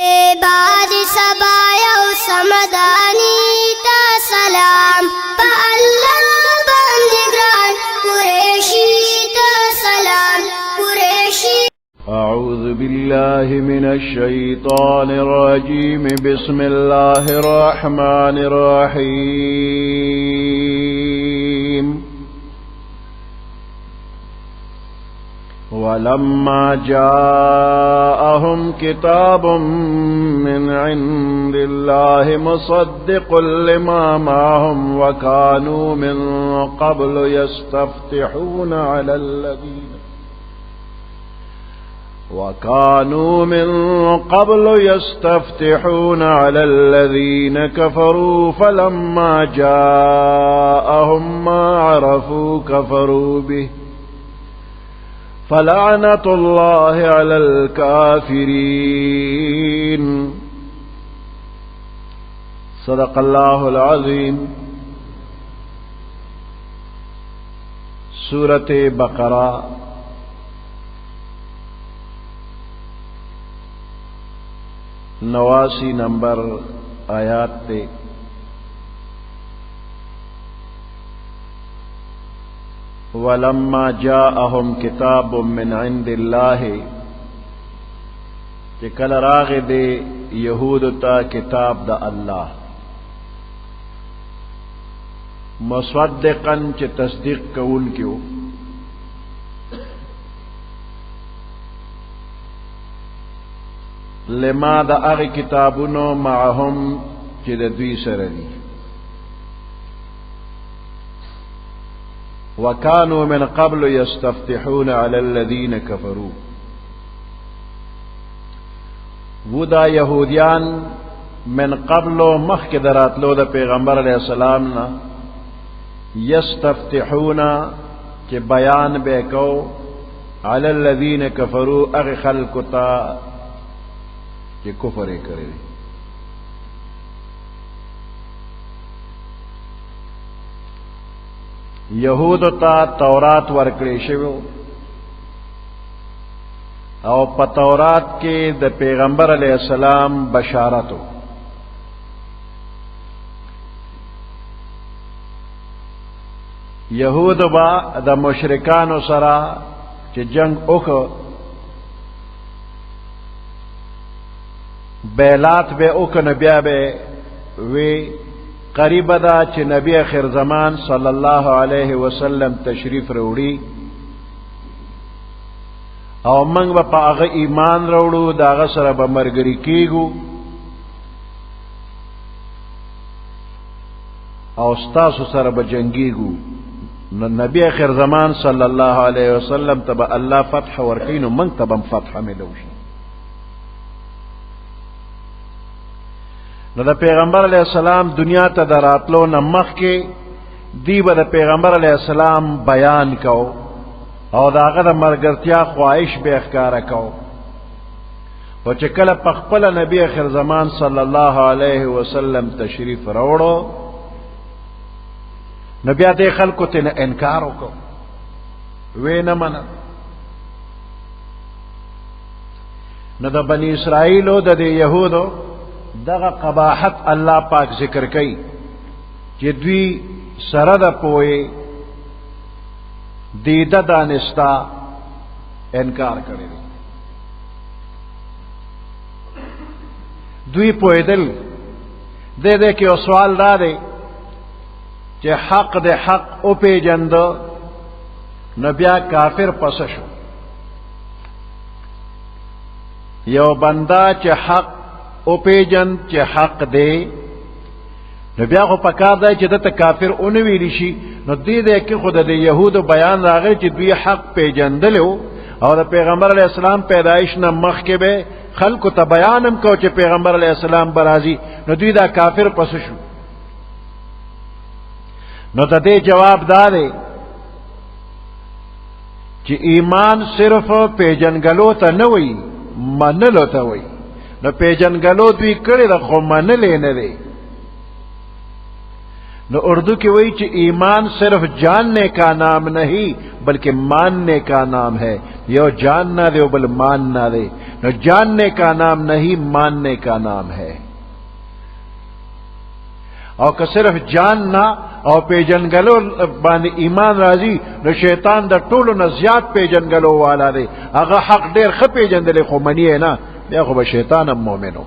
بعد سبايا وسمداني تا سلام فالله بندگران قريشي تا سلام قريشي. أعوذ بالله من الشيطان الرجيم. بسم الله الرحمن الرحيم. ولما جاءهم كتاب من عند الله مصدق لما معهم وكانوا من قبل يستفتحون على الذين كفروا فلما جاءهم ما عرفوا كفروا به فلعنة الله على الكافرين. صدق الله العظيم. سورة بقرہ 89 نمبر آیات تے. ولما جاءهم كتاب من عند الله کہ کل راغ دے یہود تا کتاب دا اللہ مصدقا چ تصدیق کون کیو لما دا اغی کتابونو معهم چ دوی سره دی وكانوا من قبل يستفتحون على الذين كفروا. ودا یہودیان من قبل مخک دراتلو دا پیغمبر علیہ السلام نا یستفتحون کہ بیان بے کو علی الذین کفروا اغی خلقتا کہ کفر کرے. یہود تا تورات ورکڑی شویو او پا تورات کے دا پیغمبر علیہ السلام بشارتو. یہود با دا مشرکانو سرا چی جنگ اکو بیلات بے اکو نبیا بے وی قریب دا چی نبی آخر زمان صلی اللہ علیہ وسلم تشریف روڑی او منگ با پا اغا ایمان روڑو دا اغا سر با مرگری کیگو او ستاسو سر با جنگیگو. نبی آخر زمان صلی اللہ علیہ وسلم تبا اللہ فتح ورکینو منگ تبا فتح ملوشی. نو دا پیغمبر علیہ السلام دنیا تا دراتلو نمخ کے دی با دا پیغمبر علیہ السلام بیان کو او دا آغا دا مرگرتیا خواہش بے اخکارا کو و چکل پخپل نبی آخر زمان صلی اللہ علیہ وسلم تشریف روڑو نبیات خلقو تین انکارو کو وی نمنا. نو دا بنی اسرائیلو دا دی یہودو دغه قباحت اللہ پاک ذکر کئی کہ دوی سرد پوئے دیدہ دانستا انکار کرے دی. دوی پوئے دل دے دے کہ سوال دا دے کہ حق دے حق او پی جند نبیا کافر پسشو. یو بندہ چے حق او پیجن چی حق دے نو بیا خو پکار دا چی دتا کافر اونوی لیشی. نو دی دے که خود دے یهود بیان راغل چی دوی حق پیجن دلو او دا پیغمبر علیہ السلام پیدایش نا مخ کے بے خلقو تا بیانم کو چی پیغمبر علیہ السلام برازی نو دوی دا کافر پسشو. نو دا دے جواب دا دے چی ایمان صرف پیجن گلو تا نوی منلو تا وی. نو پیجن گلو دوی کڑی دا خو منلے ندے. نو اردو کی وہی کہ ایمان صرف جاننے کا نام نہیں بلکہ ماننے کا نام ہے. یو جاننا دے بل ماننا دے. نو جاننے کا نام نہیں ماننے کا نام ہے. او که صرف جاننا او پیجنگلو باندې ایمان راځي نو شیطان د ټولو نه زیات پیجنگلو والا دی. هغه حق ډیر ښه پیجندلی خو منی نه، بیا خو به شیطان هم مؤمنو.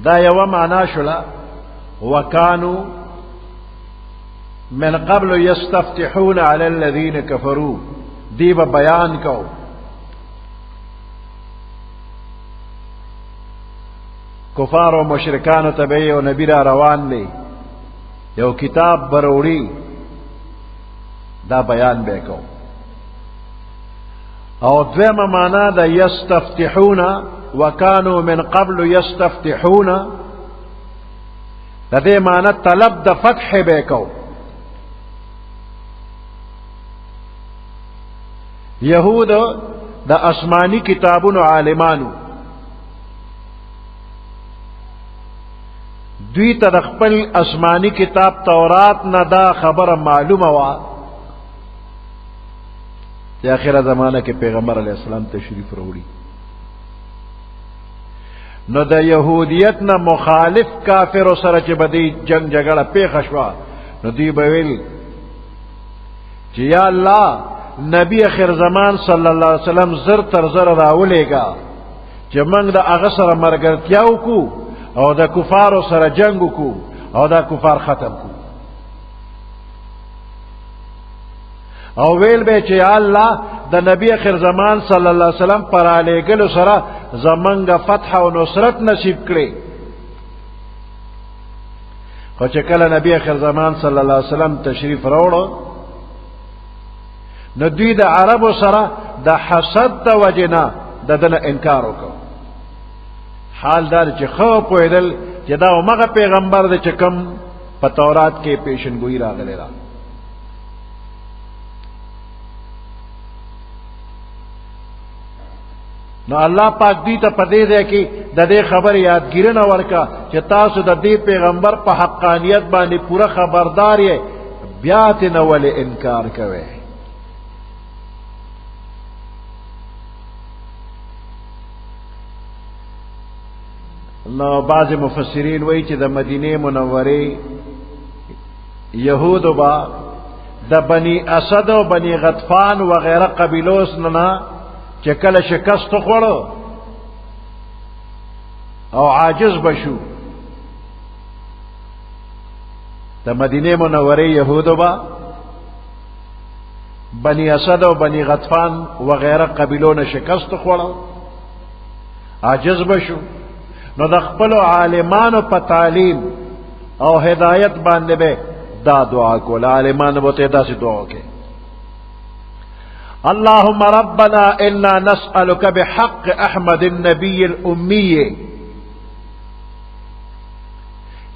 دا یوه معنا شوله وکانو من قبل یستفتحون علی الذین کفروا. دی به بیان کو کفار و مشرکانو ته یو نبی را روان دی، یو کتاب بروړي، دا بیان به کو. او دویمه معنا د یستفتحون وکانو من قبل یستفتحون، د دې معنا طلب د فتح به کو. یهود د آسمانی کتابونو عالمانو، دوی ته د خپل آسمانی کتاب تورات نه دا خبره معلومه وه چې آخره زمانه کې پیغمبر علیه السلام تشریف راوړي. نو د یهودیت نه مخالف کافرو سره چې به دی جنگ جګړه پیښه شوه، نو دوی به ویل چې یا الله نبی اخر زمان صلی الله علیه وسلم زر تر زر راولېږه چې موږ د هغه سره ملګرتیا وکړو او د کفارو سره جنگ وکړو او دا کفار ختم کو. او ویل به چې یا الله د نبی اخر زمان صلی الله علیه وسلم پر علیګلو سره زمونږ فتح او نصرت نصیب کړي. خو چې کله نبی اخر زمان صلی الله علیه وسلم تشریف راوړو، نو دوی د عربو سره د حسد د وجنه د دنه انکار وکړ. حال دار چې خو پوهېدل چې دا همغه پیغمبر دی چې کوم په تورات کې پیشنګویي راغلی ده. نو الله پاک دې ته په دې ځای کې د دې خبر یادګیرنه ورکا چې تاسو د دې پیغمبر په حقانیت باندې پوره خبردار یې، بیا ترې نه ولې انکار کوئ. نو بعض مفسرین وایي چې د مدینه منورې یهودو با د بنی اسد او بنی غطفان وغیره قبیلو نه چې کله شکست خوړو او عاجز بشو، د مدینه منورې یهودو با بنی اسد او بنی غطفان وغیره قبیلو نه شکست خوړو، عاجز بشو. نو د خپل عالمانو په تعلیم او هدایت باندې به دا دعا کول. عالمانو به ته داسې دعا وکړي اللهم ربنا انا نسألك بحق احمد النبي الامي.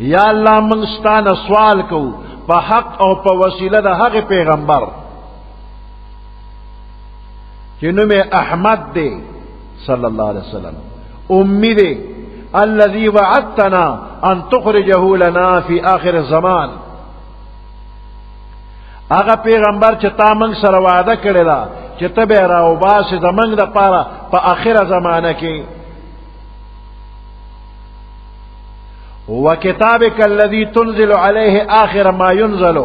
یا الله موږ ستانه سوال کوو په حق او په وسیله د هغه پیغمبر چې نوم یې احمد دی صلی الله علیه وسلم، امی دی، الذي وعدتنا ان تخرجه لنا في آخر الزمان. هغه پیغمبر چې تا موږ سره وعده کړې ده چې ته به راوباسې زموږ دپاره په آخره زمانه کې. وکتابک الذي تنزل عليه آخر ما ينزل.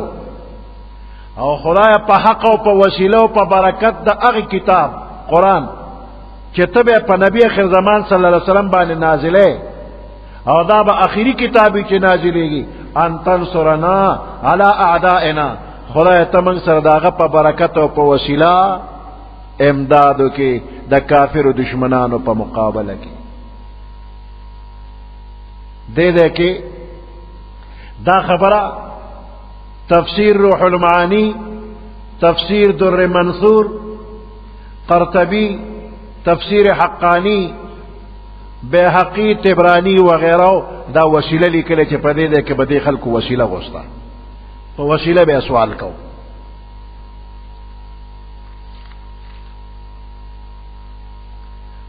او خدای په حق او په وسیله او په برکت د هغه کتاب قرآن چې ته به په نبی اخر زمان صلی الله علیه وسلم باندې نازلې، او دا به اخیری کتابی چې نازلېږي، ان تنصرنا علی اعدائنا. خدای ته موږ سره داغه په برکت او په وسیله امدادو کې د کافر دشمنانو په مقابله کې. دې کې دا خبره تفسیر روح المعانی، تفسیر در منصور، قرطبی، تفسیر حقانی، بیهقی، تبرانی وغیره دا وسیله لیکل چې په دې کې به دې خلکو وسیله غوښته، په وسیله به سوال کو.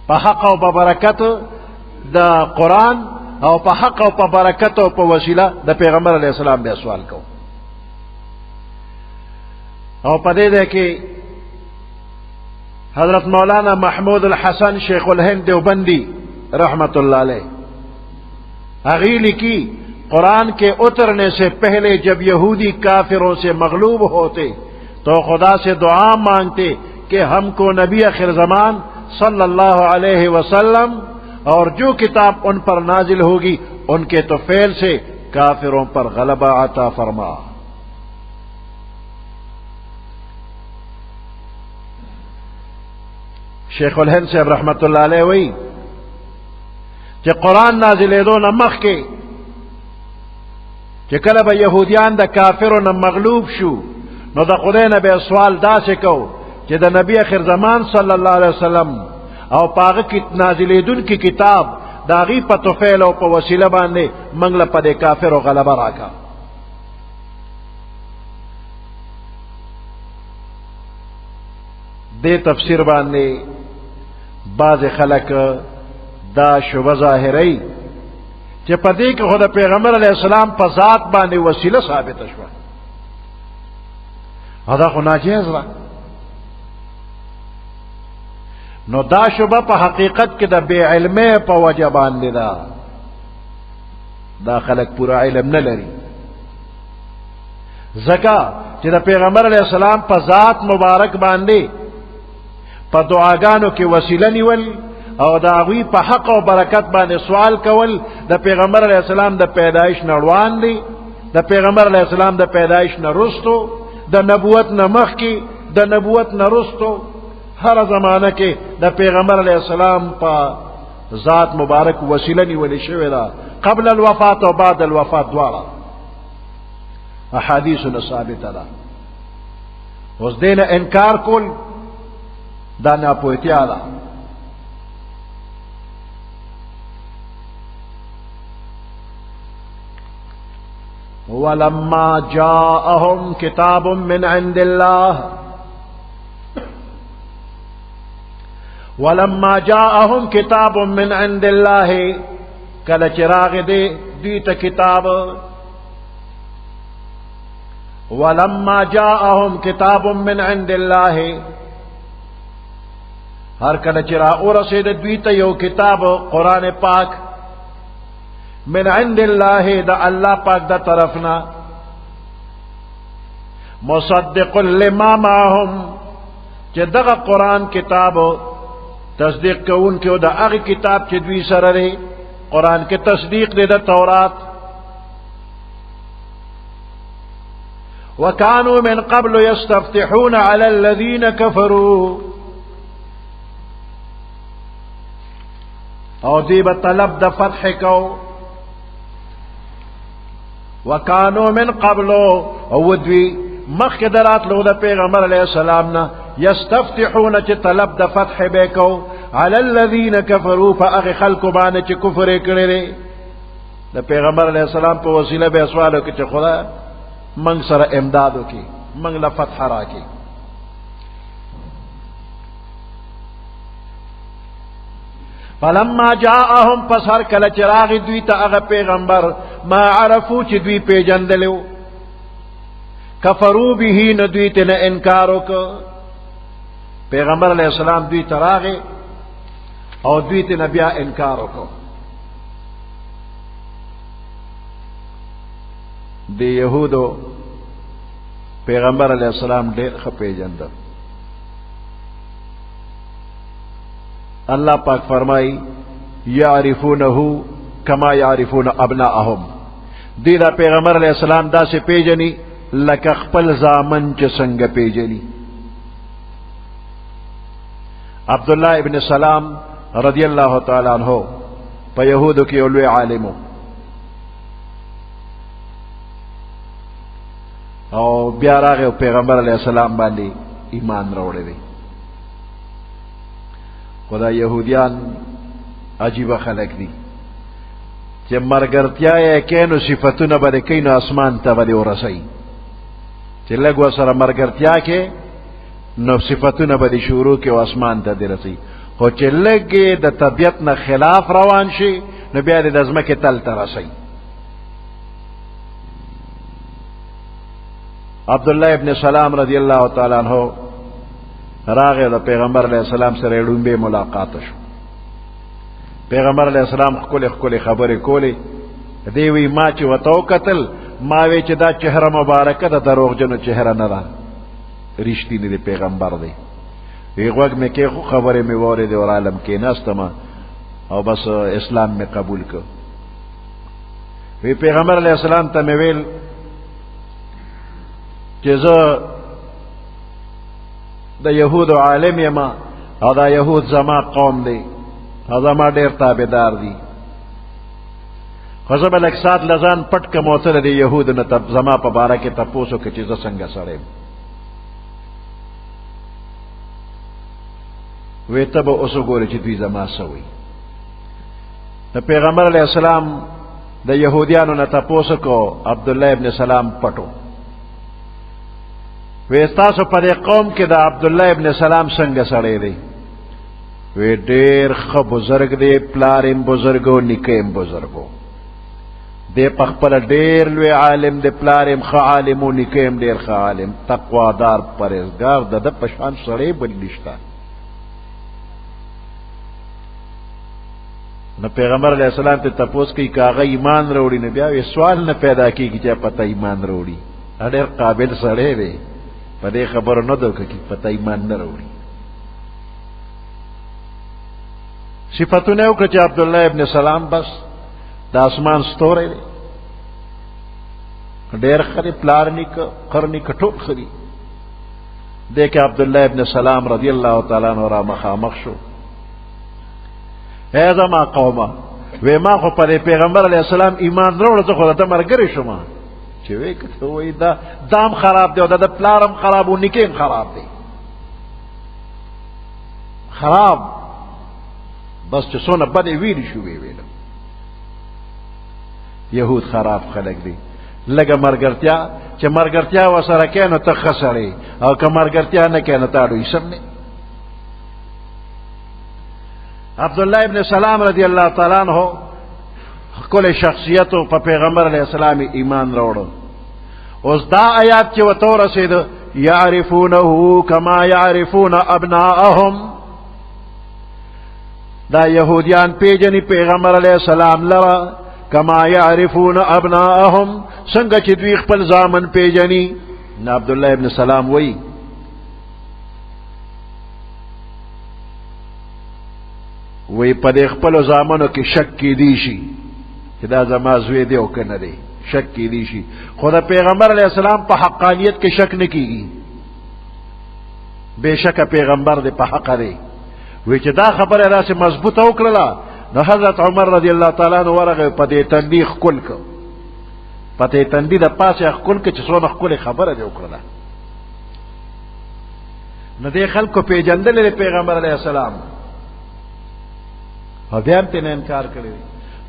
په حق او په برکت د قرآن او په حق او په برکت او په وسیله د پیغمبر علیه السلام به سوال کو. او پدې ده کې حضرت مولانا محمود الحسن شیخ الہند دیوبندی رحمت اللہ علیہ اگی لکھی قرآن کے اترنے سے پہلے جب یہودی کافروں سے مغلوب ہوتے تو خدا سے دعا مانگتے کہ ہم کو نبی آخر زمان صلی اللہ علیہ وسلم اور جو کتاب ان پر نازل ہوگی ان کے تو فعل سے کافروں پر غلبہ عطا فرما. شیخ الہند صاحب رحمت اللہ علیہ وی کہ قرآن نازلے دو نمخ کے کہ کلب یہودیان دا کافروں نہ مغلوب شو نو دا خدای نبی سوال دا سے کو کہ دا نبی آخر زمان صلی اللہ علیہ وسلم او پاغ کی نازلے دن کی کتاب داغی پا طفیل او پا وسیلہ باندے منگل پا دے کافر و غلبہ راکا. دے تفسیر باندے بعض خلق دا شبہ ظاہری کہ پدے کہ خدا پیغمبر علیہ السلام پا ذات باندے وسیلہ ثابت شوا ادا خو ناجیز را نو دا شبہ پا حقیقت کی دا بے علمے پا وجہ باندے دا خلق پورا علم نہ لری زکا کہ دا پیغمبر علیہ السلام پا ذات مبارک باندے پا دعاگانو کی وسیلہ نیول او دا غوی پا حق و برکت باندې سوال کول دا پیغمبر علیہ السلام دا پیدائش نروان دی دا پیغمبر علیہ السلام دا پیدائش نرستو دا نبوت نمخ کی دا نبوت نرستو ہر زمانہ کے دا پیغمبر علیہ السلام پا ذات مبارک وسیلہ نیولی شوی دا قبل الوفات و بعد الوفات دوارا احادیث ثابت دا اس دین انکار کول دا ناپویتیا دا. وَلَمَّا جَاءَهُمْ كِتَابٌ مِّنْ عِنْدِ اللَّهِ وَلَمَّا جَاءَهُمْ كِتَابٌ مِّنْ عِنْدِ اللَّهِ کل چراغ دے دیت کتاب وَلَمَّا جَاءَهُمْ كِتَابٌ مِّنْ عِنْدِ اللَّهِ ہر کل چراغ رسید دیت یو کتاب قرآن پاک من عند اللہ دا اللہ پاک دا طرفنا مصدق لما معهم چہ دغا قرآن کتاب تصدیق کون کیو دا اغی کتاب چہ دوی سر رے قرآن کے تصدیق دے دا تورات وکانو من قبل یستفتحون علی الذین کفروا او دیب طلب دا فتح کو وکانو من قبلو اودوی مخدرات لو دا پیغمبر علیہ السلام نا یستفتحون چی طلب دا فتح بیکو علی الذین کفروا فا اغی خلقو بانے چی کفر کرے دا پیغمبر علیہ السلام پا وسیلہ بے سوالو کی چی خدا منگ سر امدادو کی منگ لفتح را کی. فلما جاءهم پس ہر کل چراغ دوی تا اغا پیغمبر ما عرفو چی دوی پیجندلو کفرو بھی ندوی تن انکارو کو پیغمبر علیہ السلام دوی تراغے اور دوی تن بیا انکارو کو. دی یہودو پیغمبر علیہ السلام دیر خپیجندل اللہ پاک فرمائی یعرفونہو کما یعرفون ابناءہم دیدہ پیغمبر علیہ السلام دا سے پیجنی لکا خپل زامن چ سنگ پیجنی. عبداللہ ابن سلام رضی اللہ تعالیٰ عنہ پا یہودو کی علوی عالمو او بیاراغ پیغمبر علیہ السلام باندی ایمان روڑے دی. خدا یہودیان عجیب خلق دی چه مرگرتیا کینو صفتون بده کینو اسمان تا بده ورسی چه لگو سر مرگرتیا که نو صفتون بده شروع که و اسمان تا دی رسی خو چه لگی دا طبیعتنا خلاف روان شی نو بیاد دزمک تل تا رسی. عبداللہ ابن سلام رضی اللہ تعالیٰ عنہ راغه د پیغمبر علیہ السلام سره ډومبه ملاقات شو. پیغمبر علیہ السلام خپل خبرې کولې. دی وی ما چې وتو قتل ما وی چې دا چهره مبارکه د دروغجنو چهره نه ده، رښتینی دی پیغمبر دی. وی غوږ مې کې خو خبرې مې واورېدې او عالم کې ناستم او بس اسلام مې قبول کړ. وی پیغمبر علیہ السلام ته مې ویل چې زه د یهودو عالم یم او دا یهود زما قوم دی او زما ډېر تابعدار دي، خو زه به لږ ساعت له ځان پټ کړم او ته د دې یهودو نه زما په باره کې تپوس وکړه چې زه څنګه سړی یم. وی ته به اوس وګورې چې دوی زما څه وایي. د پیغمبر علیه السلام د یهودیانو نه تپوس وکړو. عبدالله ابن سلام پټو. وی تاسو په دې قوم کې د عبدالله ابن سلام څنګه سړی دی؟ وی ډېر ښه بزرګ دی، پلار یې بزرګ و نیکه یې بزرګ و. دی په خپله ډېر لوی عالم دی، پلار یې ښه عالم و نیکه یې ډېر ښه عالم، تقوادار پرهیزګار، د ده په شان سړی بل نشته. نو پیغمبر علیہ السلام ته تپوس کوي که هغه ایمان راوړي، نو بیا سوال نه پیدا کېږي چې پته ایمان راوړي. ډېر قابل سړی دی، په دې خبرو نه ده که پته ایمان نه راوړي. صفتونه یې وکړه چې عبدالله ابن سلام بس د اسمان ستوری دی، ډېر ښه دی، پلار نیکه قر نیکه ټول ښه دي. دی کې عبدالله ابن سلام رضی الله تعالی عنہ را مخامخ شو. ای زما قومه، وی ما خو په پیغمبر علیه السلام ایمان راوړه، زه خو د ده ملګری شوم. چې وی که ته وایي دام خراب دی او د پلارم خراب و نیکه هم خراب دی، خراب بس چې څونه بدې ویلې شو وی ویلم. یهود خراب خلک دي. لږه ملګرتیا چې ملګرتیا ورسره کوې نو ته ښه سړی، او که ملګرتیا نه کوې نو تا ډوی سم نه. عبدالله ابن سلام رضی اللہ تعالیٰ عنہ کل شخصیت په پیغمبر علیہ السلام ایمان راوړو. اوس دا آیات چې ورته ورسېده یعرفونه کما یعرفون ابناءهم، دا یهودیان پیژني پیغمبر علیہ السلام لره کما یعرفون ابناءهم، څنګه چې دوی خپل زامن پیژني. نو عبدالله ابن سلام وایي وی په دې خپلو زامنو کې شک کیدی شي چې دا زما زوی دی او که نه دی، شک کیدی شي، خو د پیغمبر علیہ السلام په حقانیت کې شک نه کیږي. بے شک پیغمبر دی په حق دی. وی چې دا خبره داسې مضبوطه وکړله نو حضرت عمر رضی الله تعالی عنہ ورغه په دې تندي ښکل کړ، په دې تندي د پاسه ښکل کړ چې څونه ښکلې خبره دې وکړله. نو دې خلکو پیژندل پیغمبر علیہ السلام او بیا هم تینا انکار کړی.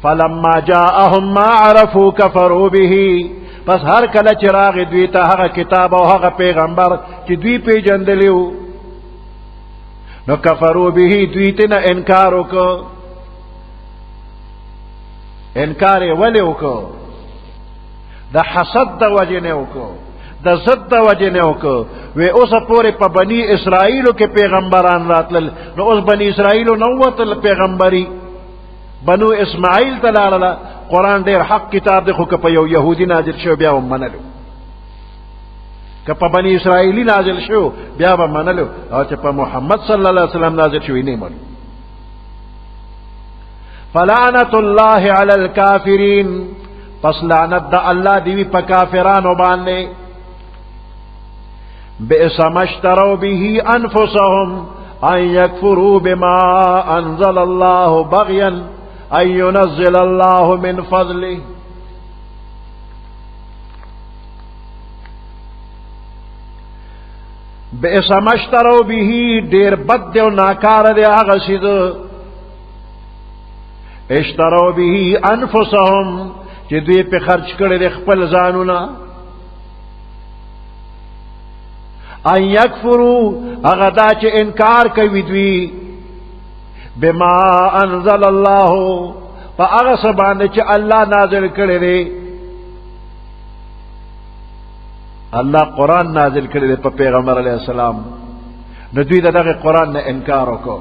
فلما جاءهم ما عرفوا كفروا به، پس هر کله چې راغی دوی ته هغه کتاب او هغه پیغمبر چې دوی پیژندلی وو نو کفروا به، دوی تینا انکار وکړ. انکار یې ولې وکړ؟ د حسد د وجې نه وکړ، د ضد د وجې نه وکړ. وی اوسه پورې په بني اسرائیلو کې پیغمبران راتلل، نو اوس بني اسرائیلو نه ووتل پیغمبري، بنو اسماعیل ته لاړله. قرآن ډېر حق کتاب دی، خو که په یو یهودي نازل شو بیا به منلو، که په بني اسرائیلي نازل شو بیا به منلو، او چې په محمد صلی الله علیه وسلم نازل شوی نه منو. فلعنت الله علی الکافرین، پس لعنت د الله دی په کافرانو باندې. بئس ما اشتروا به انفسهم ان يكفروا بما انزل الله بغيا ان ينزل الله من فضله. بئس ما اشتروا به، ډیر بد دی او ناکاره دی هغه څه اشتروا به انفسهم چې دوی په خرج کړي د خپل ځانونه. ان یکفروا، هغه دا چې انکار کوي دوی بما انزل الله، په هغه څه باندې چې الله نازل کړی دی. الله قرآن نازل کړی دی په پیغمبر علیه السلام، نو دوی دغه قرآن نه انکار وکړو.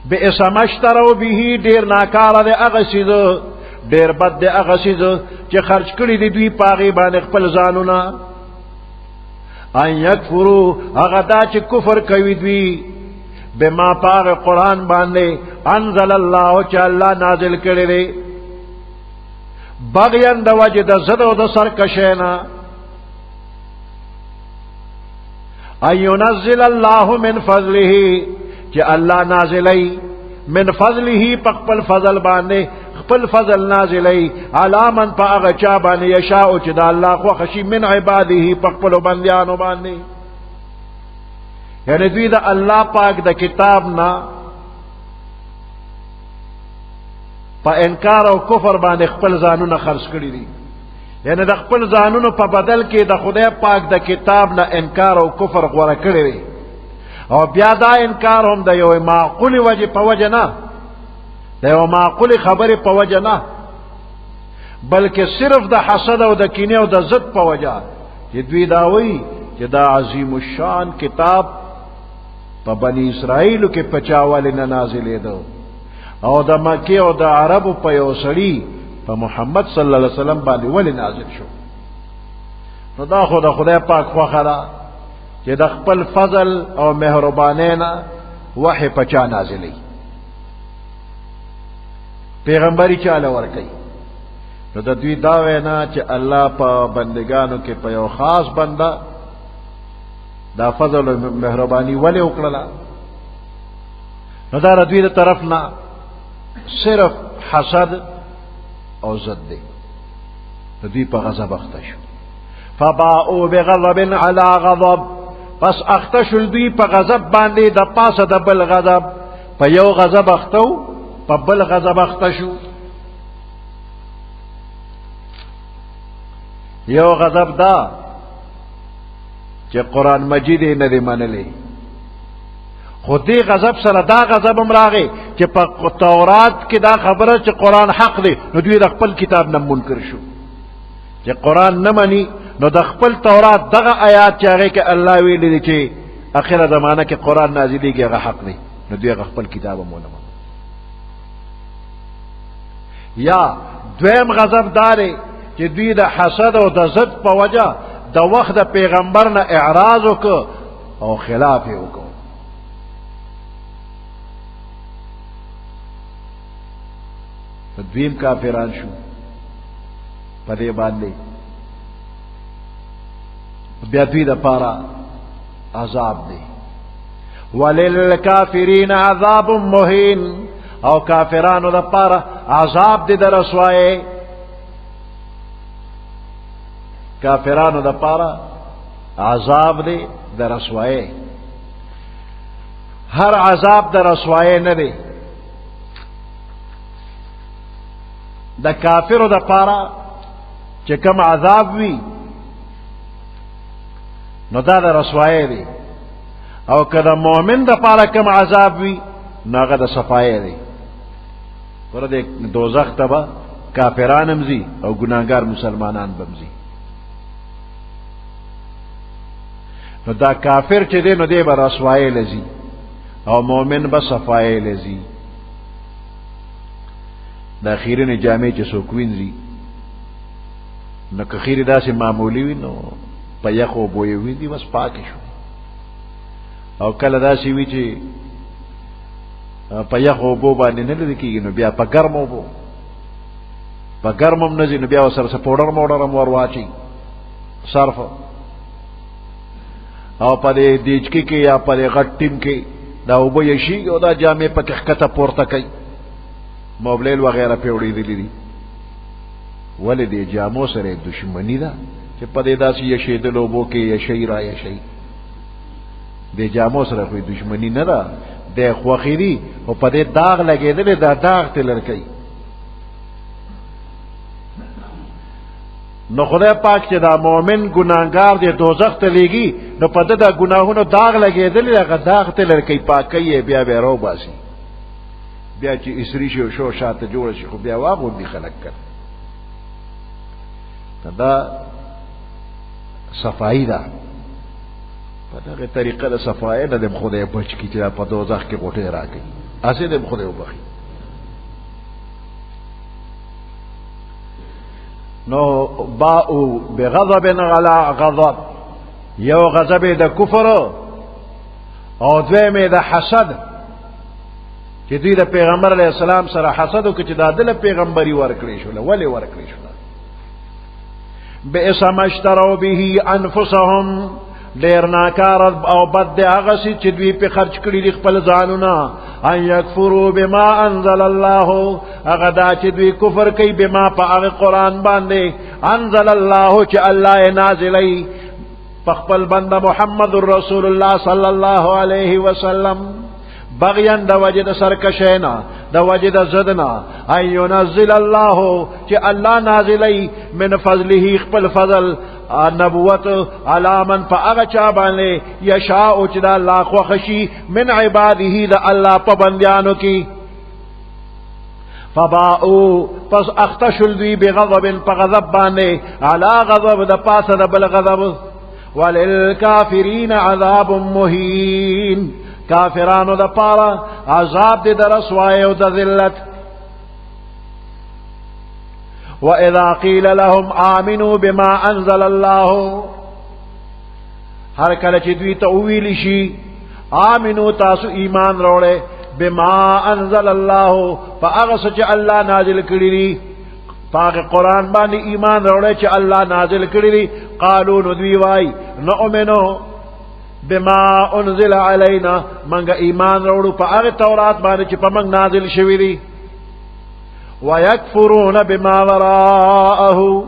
بئس ما اشتروا به، ډیر ناکاره دی هغه څیز، ډیر بد دی هغه څیز چې خرج کړي دي دوی په هغې باندې خپل ځانونه. ان یکفروا، هغه دا چې کفر کوي دوی بما په هغه قرآن باندې انزل الله چې الله نازل کړی دی، بغیا د وجه د زد او د سرکشۍ نه. ان ينزل الله من فضله، چې الله نازلی من فضله په خپل فضل باندې، خپل فضل نازلی علی من په هغه چا باندې یشاء چې د الله خوښه شي من عباده په خپلو بندیانو باندې. یعنی دوی د الله پاک د کتاب نه په انکار او کفر باندې خپل ځانونه خرڅ کړي دي، یعنی د خپل ځانونو په بدل کې د خدای پاک د کتاب نه انکار او کفر غوره کړی دی. او بیا دا انکار هم د یو معقول وجه په وجه نه، د یو معقول خبرې په وجه نه، بلکې صرف د حسد او د کینې او د ضد په وجه چې دوی دا وایي چې دا عظیم الشان کتاب په بنی اسرائیلو کې په چا ولې نه نازلېده، او د مکې او د عربو په یو سړي په محمد صلی الله علیه وسلم باندې ولې نازل شو. نو دا خو د خدای پاک خوښه ده چې د خپل فضل او مهربانۍ نه وحی په چا نازلوي، پیغمبري چاله ورکوي. نو د دوی دا وینا چې الله په بندگانو کې په یو خاص بنده دا فضل او مهرباني ولې وکړله، نو دا د دوی د طرف نه صرف حسد او ضد دی. د دوی په غضب اخته شو. فباءوا بغضب على غضب، پس اخته شول دوی په غضب باندې د پاسه د بل غضب، په یو غضب اختو په بل غضب اخته شو. یو غضب دا چې قرآن مجید یې نه دی منلی، خو دې غضب سره دا غضب هم راغی چې په تورات کې دا خبره چې قرآن حق دی، نو دوی د خپل کتاب نه منکر شو چې قرآن نه مني. نو د خپل تورات دغه آیات چې هغې کې الله ویلی دی چې اخره زمانه کې قرآن نازلېږي هغه حق دی، نو دوی هغه خپل کتاب هم ونه مني. یا دویم غضب دا دی چې دوی د حسد او د ضد په وجه د وخت د پیغمبر نه اعراض وکړ او خلاف یې وکړ. دویم کافران شو په دې باندې. بیا دوی د پاره عذاب دی، وللکافرین عذاب مهین، او کافرانو د پاره عذاب دی د رسوایی. کافرانو د پاره عذاب دی د رسوایی. هر عذاب د رسوایی نه دی، د کافرو د پاره چې کوم عذاب وي نو دا د رسوایی دی، او که د مؤمن د پاره کوم عذاب وي نو هغه د صفایی دی. ګوره د دوزخ ته به کافران هم ځي او ګناهګار مسلمانان به هم ځي. نو دا کافر چې دی نو دی به رسوایی لځي او مؤمن به صفایی لځي. دا خیرنې جامې چې څوک وینځي نو که خیرې داسې معمولي وي نو په یخو اوبو یې وینځي بس پاکې شو، او کله داسې وي چې په یخو اوبو باندې نه لرې کېږي نو بیا په ګرم اوبو، په ګرم هم نه ځي نو بیا ورسره څه پوډر موډر هم ور واچي صرف، او په دې دیچکي کې یا په دې غټ ټیم کې دا اوبه یشي او دا جامې پکې ښکته پورته کوي، موبلیل وغیرہ پې وړېدلي دي. ولې دې جامو سره دشمني ده چې په دې داسې یشېدلو اوبو کې یشئ را یشئ؟ دې جامو سره خو دشمني نه ده، دې خوښي دي، او په دې داغ لګېدلی دا داغ ته لر کوي. نو خدای پاک چې دا مؤمن ګناهګار دی دوزخ ته لیږي نو په ده د ګناهونو داغ لګېدلی هغه داغ ته لر کوي، پاکوي یې بیا بیا رو باسي، بیا چې اسري شي او شو شاته جوړ شي خو بیا واغوندي خلک کړ. دا صفائی دا په دغه طریقه د صفائی نه د خدای بچ کی چې په دوزخ کې غوټه راکړي اسې د خدای وبخي نو باء بغضب على غضب یو غضب د کفر او دویمه د حسد چې دوی د پیغمبر علیه السلام سره حسد وکړي چې د عدل پیغمبري ورکړي شو ولی ورکړي شو بئس ما اشتروا به انفسهم ډیر ناکار او بد هغه چې دوی په خرج کړي خپل ځانونه ان یکفروا بما انزل الله هغه دا چې دوی کفر کوي بما په هغه قران باندې انزل الله چې الله یې نازلې په خپل بنده محمد رسول الله صلی الله علیه وسلم بغيا د وجد سرکشینا د وجد زدنا ان ينزل الله چې الله نازلې من فضله خپل فضل نبوت علامن فاغا چا باندې یشاء چې د الله خو خشي من عباده د الله په بندیانو کې فباءوا پس اختشل دوی بغضب فغضب باندې على غضب د پاسه د بل غضب وللکافرین عذاب مهین کافرانو د پاره عذاب د رسوای او د ذلت واذا قيل لهم امنوا بما انزل الله هر کله چې دوی ته ویل شي امنو تاسو ایمان وروړې بما انزل الله فاغه چې الله نازل کړی دی پاک قرآن باندې ایمان وروړې چې الله نازل کړی دی قالو نو دوی وای نؤمنو بما انزل علينا منګه ایمان وروړو په هغه تورات باندې چې په موږ نازل شوی دی ويكفرون بما وراءه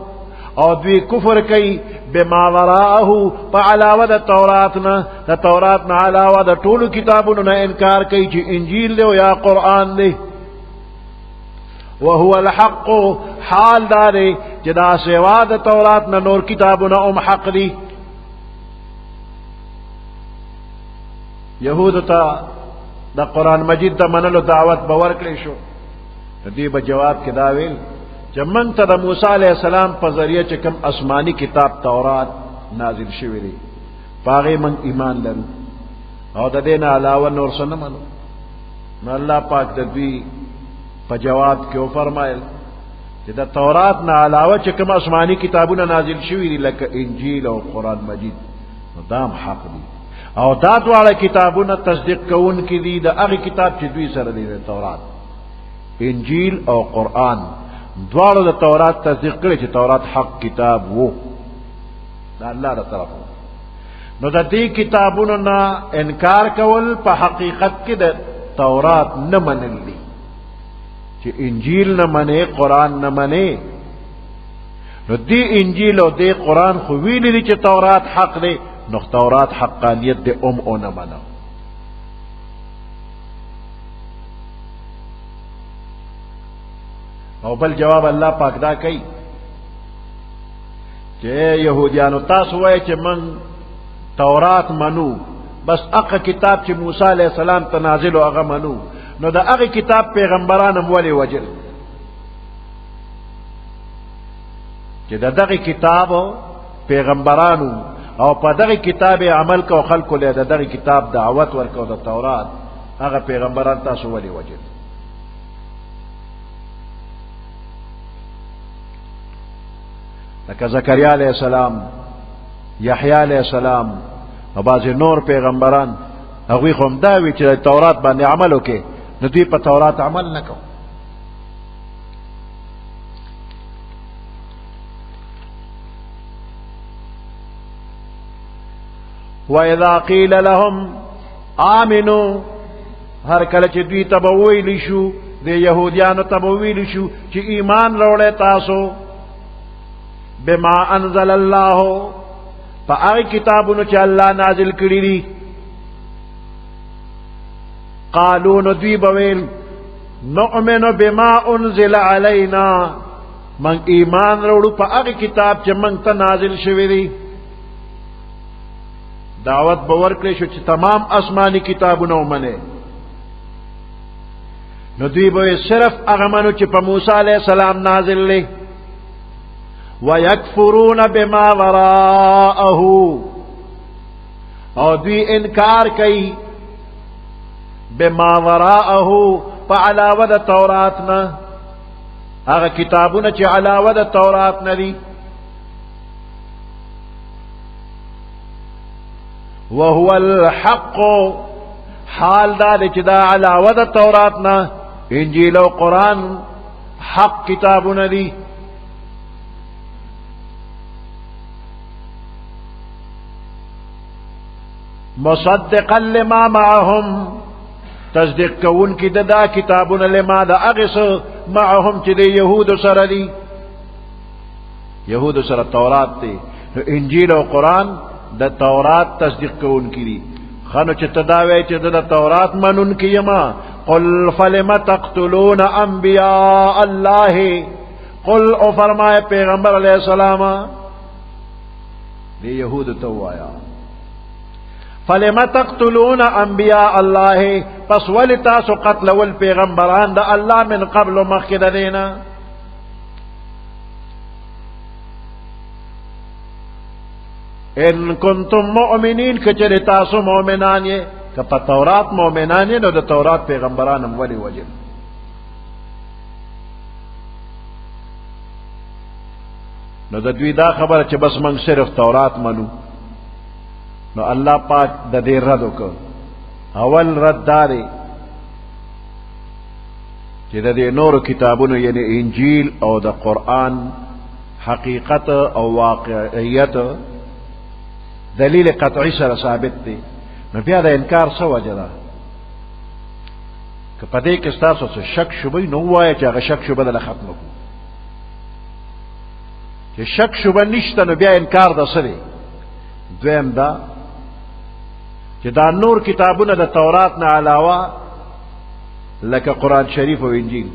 او دوی کفر کوي بما وراءه فعلاوه د تورات نه علاوه د ټولو کتابونو نه انکار کوي چې انجیل دی او یا قرآن دی وهو الحق حال داري چې دا سوا د تورات نه نور کتابونه هم حق دي يهود ته د قرآن مجید د منلو دعوت باور کړی شو دې به جواب کې دا ویل چې موږ ته د موسی علیه السلام په ذریعه چې کوم آسمانی کتاب تورات نازل شوی دی پاغه موږ ایمان لرو او د دې نه علاوه نور څه نه منو نو الله پاک د دې په جواب کې فرمایل چې د تورات نه علاوه چې کوم آسمانی کتابونه نازل شوی دي لکه انجیل او قرآن مجید نو دام حق دي او دا دواړه کتابونه تصدیق کوونکي دي د هغه کتاب چې دوی سره دی د تورات انجیل او قرآن دواړو د تورات تصدیق کړي چې تورات حق کتاب وو دا الله تعالی طرف نو د دې کتابونو نه انکار کول په حقیقت کې د تورات نه منل دي چې انجیل نه منې قرآن نه منې نو دې انجیل او دې قرآن خو ویلي دي چې تورات حق دی نو تورات حقانیت دې او نه منو او بل جواب الله پاک دا کوي چې يهوديانو تاسو وایي چې من تورات منو بس هغه کتاب چې موسی عليه السلام ته نازل او هغه منو نو دا هغه کتاب پیغمبران هم ولې وجل چې دغه کتاب پیغمبرانو او په دغه کتاب عمل کو خلکو له دغه کتاب دعوت ورکو د تورات هغه پیغمبران تاسو ولې وجل لکه زکریا علیہ السلام یحیی علیہ السلام او بعض نور پیغمبران هغوی خو هم دا وی چې تورات باندې عمل وکړي نو دوی په تورات عمل نه کوي وَإِذَا قِيلَ لَهُمْ آمِنُوا هر کله چې دوی ته وویل شو د يهوديانو ته وویل شو چې ایمان راوړی تاسو بما انزل الله فاغی کتابونو چې الله نازل کړی دي قالو نو دوی بویل نؤمن بما انزل علینا من ایمان راوړو په هغه کتاب چې موږ ته نازل شوی دی دعوت باور کړی شو چې تمام آسمانی کتابونه ومنه نو دوی به صرف هغه منو چې په موسی علیہ السلام نازل لې وَيَكْفُرُونَ بِمَا وَرَاءَهُ او دوی انکار کئی بما وراءه پا علاوه دا توراتنا اغا کتابونا چی علاوه دا توراتنا دی وهو الحق حال دا چی دا علاوه دا توراتنا انجیل و قرآن حق کتابونا دی مصدقا لما معهم تصدیق کون کی دا کتابون لما دا اغس معهم چی دے یہود سر دی یہود سر تورات تے انجیل و قرآن دا تورات تصدیق کون کی دی خانو چی تداوے چی دا تورات منن کی یما قل فلم تقتلون انبیاء اللہ قل او فرمائے پیغمبر علیہ السلام دی یہود تو آیا فلم تقتلون انبیاء اللہ پس ولی تاسو قتل والپیغمبران دا اللہ من قبل مخید دینا ان کنتم مؤمنین کچر تاسو مومنان یہ کپا تورات مومنان یہ نو دا تورات پیغمبرانم ولی وجل نو دا دوی دا خبر چھ بس منگ صرف تورات منو نو اللہ پاک دا دیر ردو کو اول رد دارے کہ دا دے نور کتابونو یعنی انجیل او دا قرآن حقیقت او واقعیت دلیل قطعی سر ثابت دے نو بیا دا انکار سو وجدا کہ پدے کستاسو سے شک شبی نو آیا چاگا شک شبہ دا ختم کو کہ شک شبہ نشتا نو بیا انکار دا سرے دویم دا کہ دا نور کتابون دا تورات نا علاوہ لکا قرآن شریف و انجیل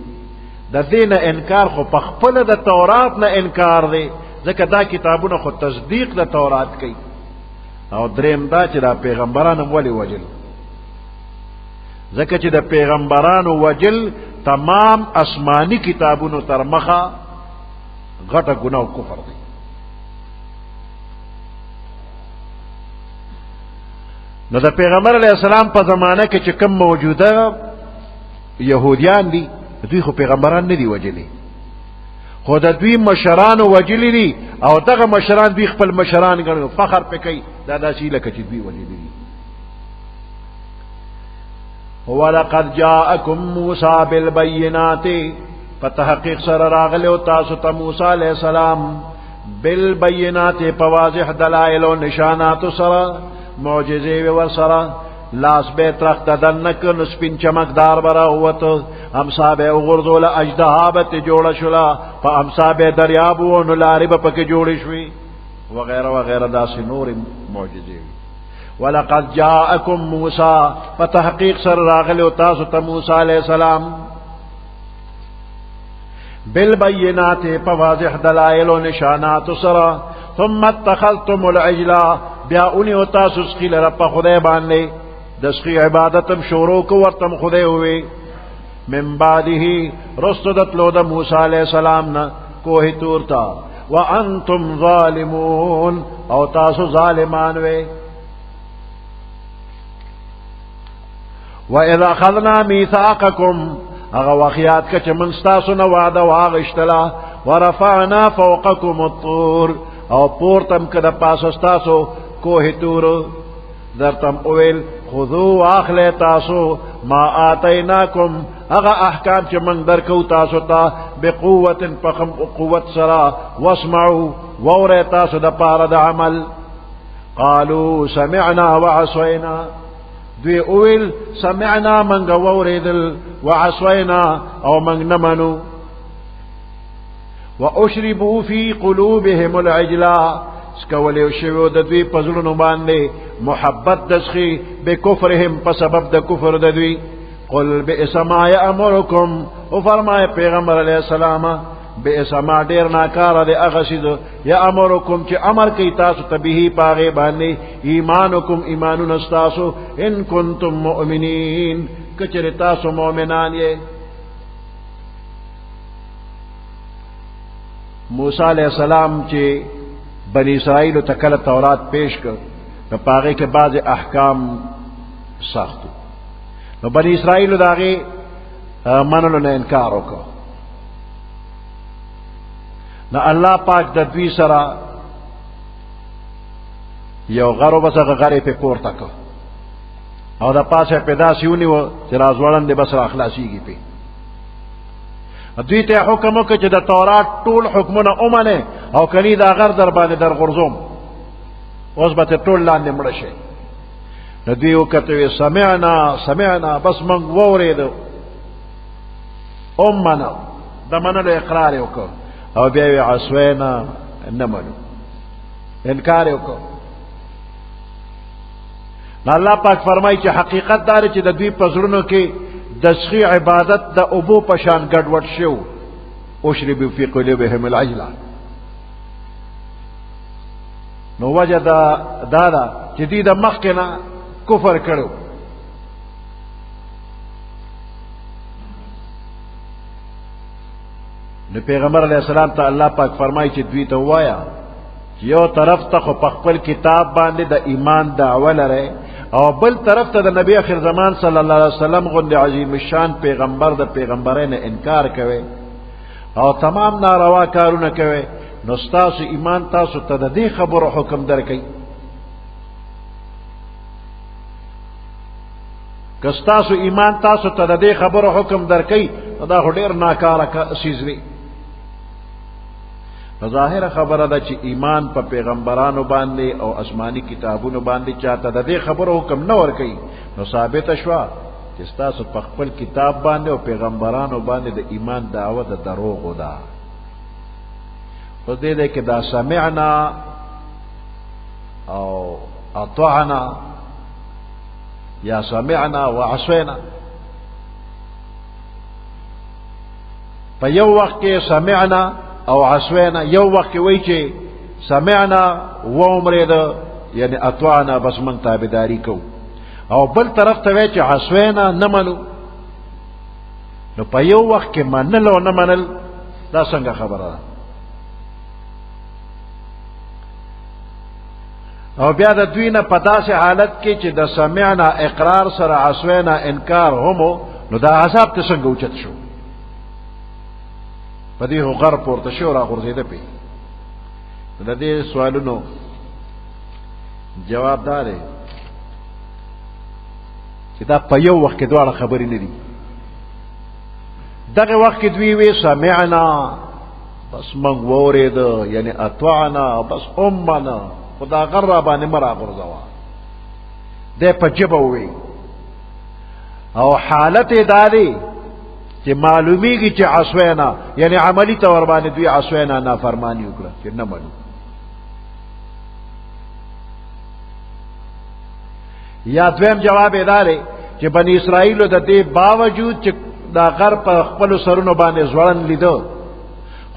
دا دین انکار خو پخپل دا تورات نا انکار دے زکا دا کتابون خو تصدیق دا تورات کئی او دریم دا چی دا پیغمبران ولی وجل زکا چی دا پیغمبران وجل تمام اسمانی کتابون ترمخا غٹا گناہ و کفر دی نو دا پیغمبر علیہ السلام پا زمانہ کے چکم موجودہ یہودیان دی دوی خو پیغمبران ندی وجلی خو دا دوی مشران وجلی دی او دغه مشران دوی خپل مشران گنو فخر پہ کئی دادا سی لکا چی دوی وجلی دی وَلَقَدْ جَاءَكُمْ مُوسَى بِالْبَيِّنَاتِ فتحقیق سر راغلو تاسو تا موسیٰ علیہ السلام بالبینات پواضح دلائل و نشانات سر معجزے ور سرا لاس بے ترخت دنک نسپین چمکدار برا ہوت امسا بے اغرزول اجدہابت جوڑا شلا فا امسا بے دریابو نلارب پک جوڑی شوی وغیرہ وغیرہ دا سی نور معجزے وَلَقَدْ جَاءَكُمْ مُوسَى فتحقیق سر راغلو تاسو تا موسیٰ علیہ السلام بالبینات پواضح دلائل و نشانات سرا ثم اتخذتم العجلہ بیا انہی و تاسو سخی لرپا خدای باندے دسخی عبادتم شورو کو ورتم خدای ہوئے من بعدہی رستدت لو دا موسیٰ علیہ السلام نا کوہ تورتا وانتم ظالمون او تاسو ظالمان وے وَإِذَا أَخَذْنَا مِيثَاقَكُمْ اغا واقعات کا چمنستاسو نوعدا واغشتلا ورفعنا فوقكم الطور او پورتم کدا پاسستاسو کوہ تور درتم اویل خذو آخلے تاسو ما آتیناکم اغا احکام چی من درکو تاسو تا بقوت پخم قوت سرا واسمعو وورے تاسو دا پارد عمل قالو سمعنا وعصوینا دوی اویل سمعنا منگ ووریدل وعصوینا او منگ نمنو واشربوا في قلوبهم العجلا سکولی شویو دوی پزلونو باندے محبت دسخی بکفرهم پسبب دا کفر دوی قل بئس ما یأمرکم او فرمائے پیغمبر علیہ السلام بئس ما دیر ناکار دے اغسید یأمرکم چی امر کی تاسو تبیہی پاغے باندے ایمانکم ایمانون استاسو ان کنتم مؤمنین کچر تاسو مؤمنان یہ موسی علیہ السلام چې بنی اسرائیل ته کله تورات پیش کړ نو پاغه کې بعض احکام سختو نو بنی اسرائیل داغه منلو نه انکار وکړ نو الله پاک د دوی سره یو غرو بسغه غری په پورته کړ او د پاسه پیدا سیونی و چې رازوړن د بسره اخلاصيږي په دوی ته حکم وکړ چې د تورات ټول حکمونه اومنه او کني دا غر در باندې در غرزوم اوس به ټول لاندې مړ شي نو دوی وکړه سمعنا بس موږ وورېدو اومنه د منلو اقرار وکړ او بیا یې عصوینا نه منو انکار وکړ الله پاک فرمایي چې حقیقت دار چې د دوی په زړونو کې د سخی عبادت د ابو پشان ګډوډ شو او شربوا فی قلوبهم العجل نو وجه دا چې دوی د مخکې نه کفر کړو نو پیغمبر علیہ السلام ته الله پاک فرمایي چې دوی ته وایا یو طرف ته خو په خپل کتاب باندې د ایمان دعوه لري او بل طرف ته د نبی اخر زمان صلی الله علیه وسلم غوندې عظیم الشان پیغمبر د پیغمبرانو انکار کوي او تمام ناروا کارونه کوي نو تاسو ایمان تاسو ته د دې خبرو حکم درکې که تاسو ایمان تاسو ته د دې خبرو حکم درکې دا ډېر ناکاره شیز دی ظاهر خبره ده چې ایمان په پیغمبرانو باندې او آسماني کتابونو باندې چاته د دې خبرو حکم نه ور کوي نو ثابت شوه چې تاسو په خپل کتاب باندې او پیغمبرانو باندې د ایمان دعوه د دروغ ده په دې کې دا سمعنا او اطعنا یا سمعنا وعصينا په یو وخت کې سمعنا او عصوینا یو وقت وی چې سمعنا و عمره یعنی اطعنا بس من تابعداری کو او بل طرف ته وی چې عصوینا نه منو نو په یو وخت کې منل او نه منل دا څنګه خبره ده او بیا د دوی نه په داسې حالت کې چې د سمعنا اقرار سره عصوینا انکار همو نو دا عذاب ته څنګه اوچت شو په دې غر پورته شو را غورځیده پی د دې سوالونو جواب دار چې دا په یو وخت کې دواړه خبرې نه دي دغه وخت کې دوی وی سمعنا بس موږ وورېده یعنی اطعنا بس امنا خدا غر باندې مرا غورځوا دې په جبه وی او حالت داري چې معلومیږي چې عصوینا یعنی عملی تور باندې دوی عصوینا نافرمانی وکړه چې نه منو یا دویم جواب ادارې چې بنی اسرائیل د دې باوجود چې دا غر په خپل سرونو باندې ځوړن لیدو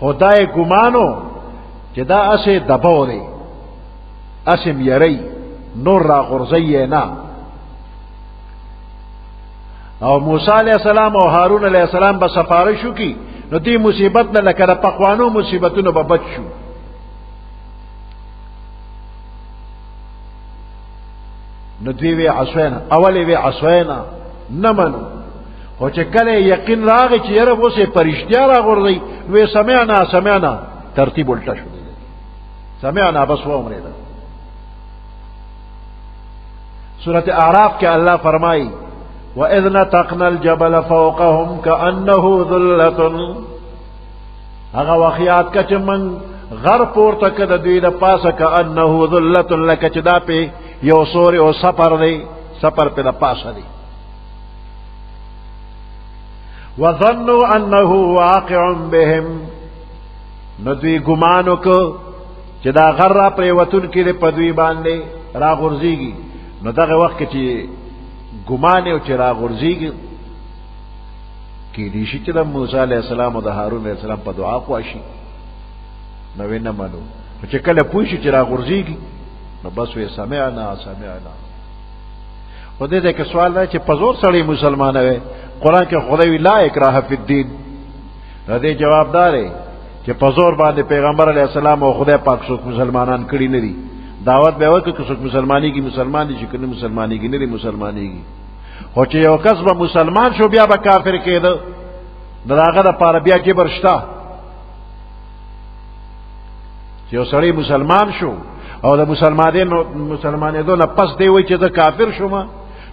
خدای ګمانو چې دا اسه دبوري اسم یری نور را غرزی نه او موسی علیہ السلام او هارون علیہ السلام به سفارشو کی نو دې مصیبت نه لکه پخوانو مصیبتونو به بچ شو نو دوی وی عصوینا اولی وی عصوینا نمنو خو چې کله یقین راغی چې یره وسه پرشتیا را غورځي وی سمعنا ترتیب الټا شو سمعنا بس و عمره ده سورۃ اعراف کې الله فرمایي وَإِذْ نَتَقْنَا الْجَبَلَ فَوْقَهُمْ كَأَنَّهُ ذُلَّةٌ هغه واقعات که چې من غر پورته کړ د دوی د پاسه كأنه ذُلَّةٌ لکه چې دا په یو سوري او سفر دی سفر په د پاسه دی وَظَنُّوا أَنَّهُ واقع بهم نو دوی ګمان وکړ چې دا غر را پریوتون کې په دوی باندې را غورځيږي نو دغه وخت کې ګمان او چې را غورځيږي کې دې شي چې د موسی عليه السلام او د هارون عليه السلام په دعا خواشي نو نه منو چې کله پوښي چې را غورځيږي نو بس وې سمعنا خو دې کې سوال دی چې په زور سړی مسلمان وي قران کې خدای لا اکراه فی الدین دې جواب دارې چې په زور باندې پیغمبر علیه السلام او خدای پاک څوک مسلمانان کړي نه دي دعوت به ورکړي که څوک مسلمانی کی مسلمان دي چې کنه مسلمانی کی نه دي مسلمانی کی خو چې یو کس به مسلمان شو بیا به کافر کېده دغه د پاره بیا کبر شته چې یو سړی مسلمان شو او د مسلمانېدو نه پس دی وایي چې زه کافر شوم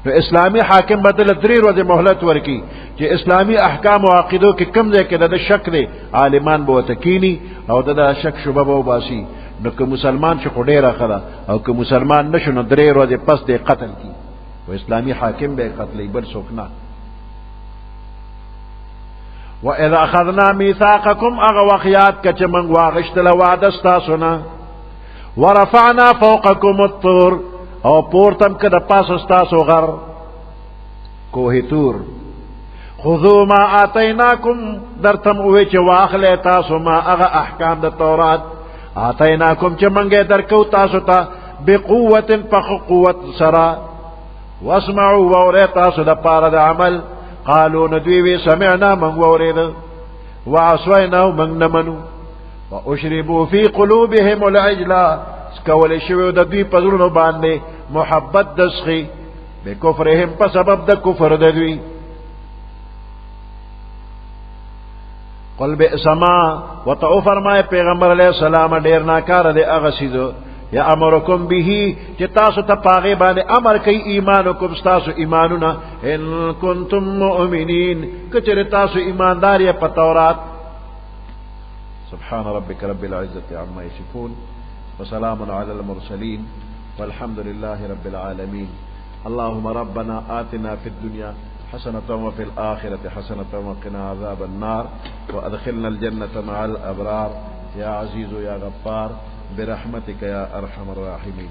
نو اسلامی حاکم بدل 3 ورځې مهلت ورکي چې اسلامی احکام او عقیدو کې کم ځای کې د شک دی عالمان به وتکینی او د شک شوبه به وباسي نو که مسلمان شو خو ډیره خلا او که مسلمان نشو نو 3 ورځې پس دی قتل کی و اسلامی حاکم به قتل بل څوک نه وَإِذَا أَخَذْنَا مِيثَاقَكُمْ أَغَوَخْيَاتْ كَچَمَنْ وَاغِشْتَلَ وَعْدَسْتَاسُنَا وَرَفَعْنَا فَوْقَكُمُ الطُّورَ او پورتم که د پاسو ستاسو غر کوه تور خذو ما آتیناکم درتم اوی چې واخلی تاسو ما اغا احکام د تورات آتیناکم چې منگه درکو تاسو تا بقوت پخ قوت سرا واسمعوا ووری تاسو د پار د عمل قالو ندویوی سمعنا من وورید وعصوینا من نمنو واشربوا فی قلوبهم العجلہ سکول شویو د دوی پزرونو باندې محبت دسخی بکفرهم په سبب د کفر د دوی قل بئس ما وتو فرمای پیغمبر علیہ السلام ډیر ناکار دی هغه سیدو یا امرکم به چې تاسو ته پاغه باندې امر کوي ایمانکم تاسو ایمانونه ان کنتم مؤمنین کچره تاسو ایماندار یې په تورات سبحان ربک رب العزة عما یصفون وسلام على المرسلين والحمد لله رب العالمين اللهم ربنا آتنا في الدنيا حسنة وفي الآخرة حسنة وقنا عذاب النار وأدخلنا الجنة مع الأبرار يا عزيز يا غفار برحمتك يا أرحم الراحمين